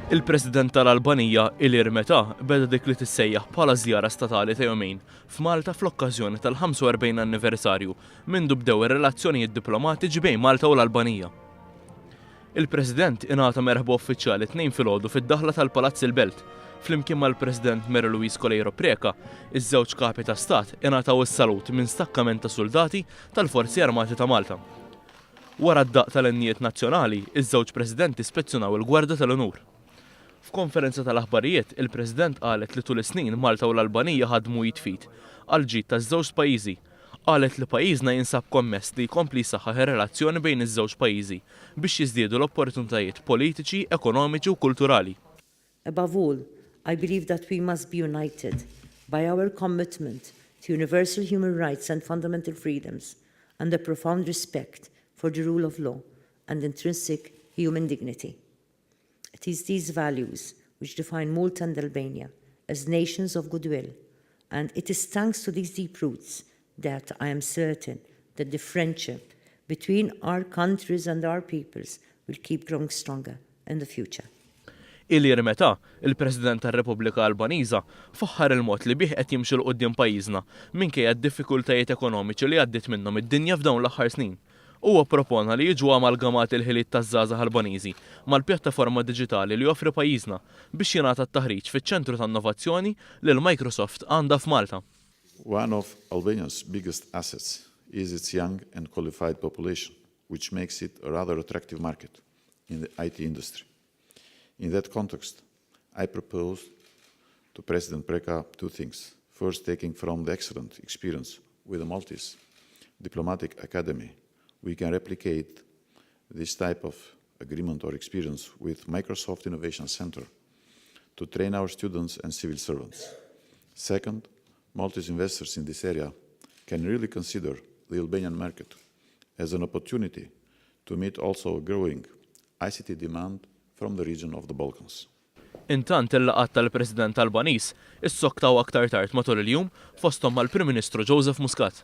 Il-President tal-Albanija, Ilir Meta, beda dik li tissejjaħ bħala żjara statali ta' jumejn f'Malta fl-okkażjoni tal-45 anniversarju mindu bdew ir-relazzjonijiet diplomatiċi bejn Malta u l-Albanija. Il-President ingħata merħba uffiċjali tnejn filgħodu fid-daħla tal-Palazz il-Belt. Flimkien mal-President Mary Louise Colejro Preca, iż-żewġ kapi ta' stat ingħataw is-salut minn stakkament ta' soldati tal-Forzi Armati ta' Malta. Wara d-daq tal-ennijiet nazzjonali, iż-żewġ presidenti spezzjonaw il-Gwarda tal-Onur. F'konferenza tal-aħbarijiet, il-President qalet li tul is-snin Malta u l-Albanija ħadmu jitfit għal ġid taż-żewġ pajjiżi. Qalet li pajjiżna jinsab kommess li jkompli jsaħħaħ ir-relazzjoni bejn iż-żewġ pajjiżi biex jiżdiedu l-opportunitajiet politiċi, ekonomiċi u kulturali. Above all, I believe that we must be united by our commitment to universal human rights and fundamental freedoms and a profound respect for the rule of law and intrinsic human dignity. It is these values which define Malta and Albania as nations of goodwill, and it is thanks to these deep roots that I am certain that the friendship between our countries and our peoples will keep growing stronger in the future. Ilir Meta, il-President tar-Repubblika Albaniża, faħħar il-mod li bih qed jimxi l qudiem pajjiżna minkejja d-diffikultajiet ekonomiċi li għaddiet minnhom id-dinja f'dawn l-aħħar snin. Huwa propona li jiġu amalgamat il-ħiliet taż-żgħażagħ Albaniżi mal-pjattaforma diġitali li joffri pajjiżna biex jingħata t-taħriġ fiċ-ċentru ta' innovazzjoni li l-Microsoft għandha f'Malta. One of Albania's biggest assets is its young and qualified population, which makes it a rather attractive market in the IT industry. In that context, I propose to President Preca two things. First, taking from the excellent experience with the Maltese Diplomatic Academy, we can replicate this type of agreement or experience with Microsoft Innovation Center to train our students and civil servants. Second, Maltese investors in this area can really consider the Albanian market as an opportunity to meet also a growing ICT demand from the region of the Balkans. Intant il-laqat tal-President Albaniż issoktaw aktar tard matul il-jum fosthom mal-Prim Ministru Joseph Muscat.